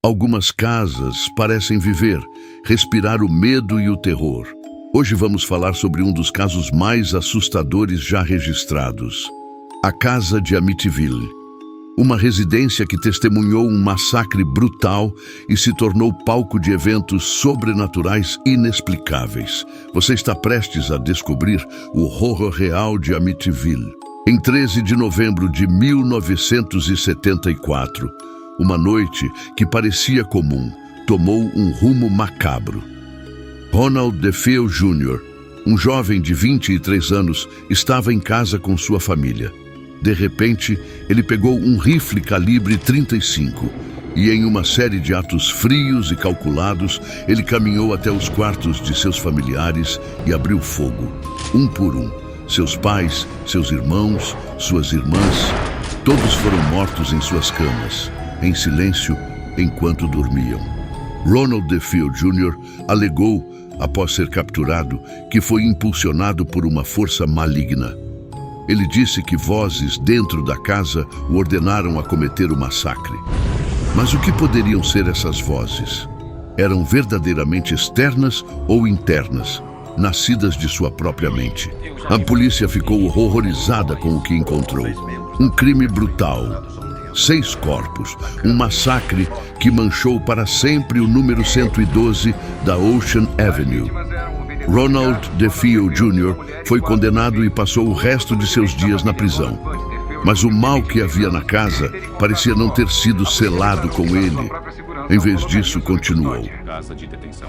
Algumas casas parecem viver, respirar o medo e o terror. Hoje vamos falar sobre um dos casos mais assustadores já registrados. A Casa de Amityville. Uma residência que testemunhou um massacre brutal e se tornou palco de eventos sobrenaturais inexplicáveis. Você está prestes a descobrir o horror real de Amityville. Em 13 de novembro de 1974, uma noite que parecia comum tomou um rumo macabro. Ronald DeFeo Jr., um jovem de 23 anos, estava em casa com sua família. De repente, ele pegou um rifle calibre 35 e, em uma série de atos frios e calculados, ele caminhou até os quartos de seus familiares e abriu fogo, um por um. Seus pais, seus irmãos, suas irmãs, todos foram mortos em suas camas, em silêncio, enquanto dormiam. Ronald DeFeo Jr. alegou, após ser capturado, que foi impulsionado por uma força maligna. Ele disse que vozes dentro da casa o ordenaram a cometer o massacre. Mas o que poderiam ser essas vozes? Eram verdadeiramente externas ou internas, nascidas de sua própria mente? A polícia ficou horrorizada com o que encontrou. Um crime brutal, 6 corpos, um massacre que manchou para sempre o número 112 da Ocean Avenue. Ronald DeFeo Jr. foi condenado e passou o resto de seus dias na prisão. Mas o mal que havia na casa parecia não ter sido selado com ele. Em vez disso, continuou,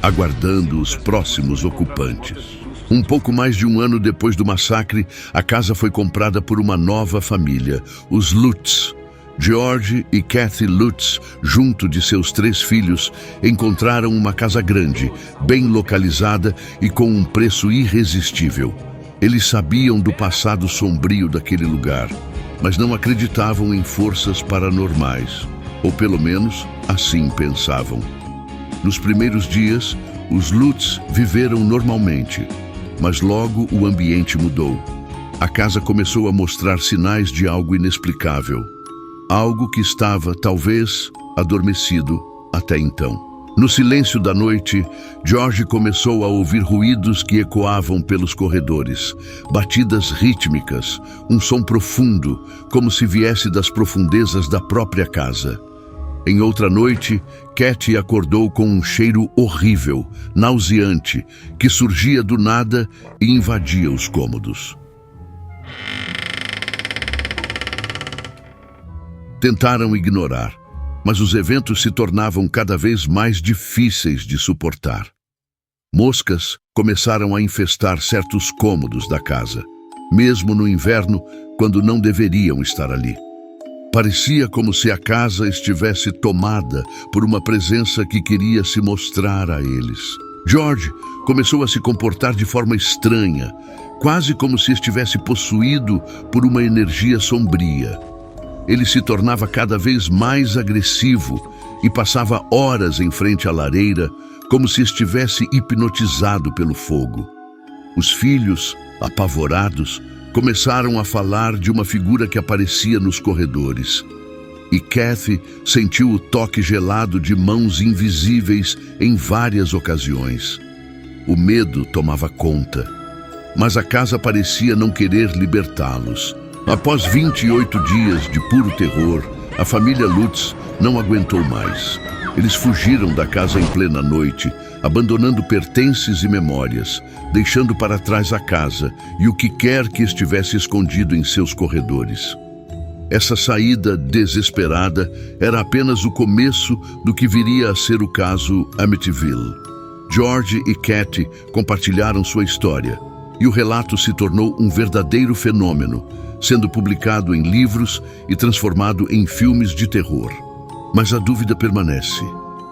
aguardando os próximos ocupantes. Um pouco mais de um ano depois do massacre, a casa foi comprada por uma nova família, os Lutz. George e Kathy Lutz, junto de seus 3 filhos, encontraram uma casa grande, bem localizada e com um preço irresistível. Eles sabiam do passado sombrio daquele lugar, mas não acreditavam em forças paranormais, ou pelo menos assim pensavam. Nos primeiros dias, os Lutz viveram normalmente, mas logo o ambiente mudou. A casa começou a mostrar sinais de algo inexplicável. Algo que estava, talvez, adormecido até então. No silêncio da noite, George começou a ouvir ruídos que ecoavam pelos corredores, batidas rítmicas, um som profundo, como se viesse das profundezas da própria casa. Em outra noite, Kathy acordou com um cheiro horrível, nauseante, que surgia do nada e invadia os cômodos. Tentaram ignorar, mas os eventos se tornavam cada vez mais difíceis de suportar. Moscas começaram a infestar certos cômodos da casa, mesmo no inverno, quando não deveriam estar ali. Parecia como se a casa estivesse tomada por uma presença que queria se mostrar a eles. George começou a se comportar de forma estranha, quase como se estivesse possuído por uma energia sombria. Ele se tornava cada vez mais agressivo e passava horas em frente à lareira, como se estivesse hipnotizado pelo fogo. Os filhos, apavorados, começaram a falar de uma figura que aparecia nos corredores. E Kathy sentiu o toque gelado de mãos invisíveis em várias ocasiões. O medo tomava conta, mas a casa parecia não querer libertá-los. Após 28 dias de puro terror, a família Lutz não aguentou mais. Eles fugiram da casa em plena noite, abandonando pertences e memórias, deixando para trás a casa e o que quer que estivesse escondido em seus corredores. Essa saída desesperada era apenas o começo do que viria a ser o caso Amityville. George e Kathy compartilharam sua história, e o relato se tornou um verdadeiro fenômeno, sendo publicado em livros e transformado em filmes de terror. Mas a dúvida permanece: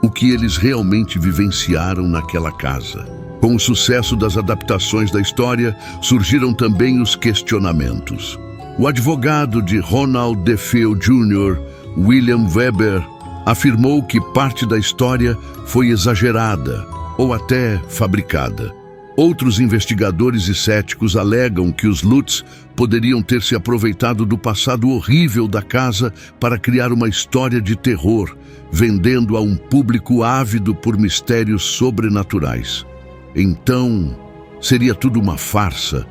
o que eles realmente vivenciaram naquela casa? Com o sucesso das adaptações da história, surgiram também os questionamentos. O advogado de Ronald DeFeo Jr., William Weber, afirmou que parte da história foi exagerada ou até fabricada. Outros investigadores e céticos alegam que os Lutz poderiam ter se aproveitado do passado horrível da casa para criar uma história de terror, vendendo a um público ávido por mistérios sobrenaturais. Então, seria tudo uma farsa?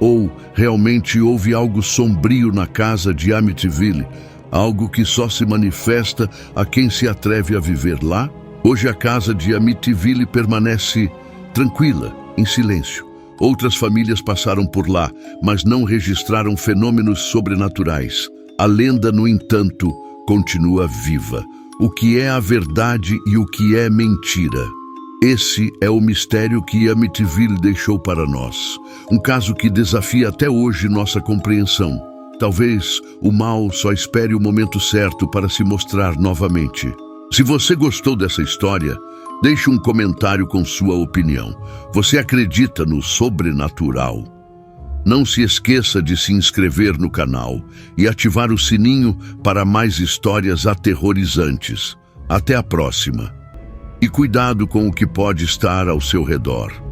Ou realmente houve algo sombrio na casa de Amityville, algo que só se manifesta a quem se atreve a viver lá? Hoje a casa de Amityville permanece tranquila, em silêncio. Outras famílias passaram por lá, mas não registraram fenômenos sobrenaturais. A lenda, no entanto, continua viva. O que é a verdade e o que é mentira? Esse é o mistério que Amityville deixou para nós. Um caso que desafia até hoje nossa compreensão. Talvez o mal só espere o momento certo para se mostrar novamente. Se você gostou dessa história, deixe um comentário com sua opinião. Você acredita no sobrenatural? Não se esqueça de se inscrever no canal e ativar o sininho para mais histórias aterrorizantes. Até a próxima. E cuidado com o que pode estar ao seu redor.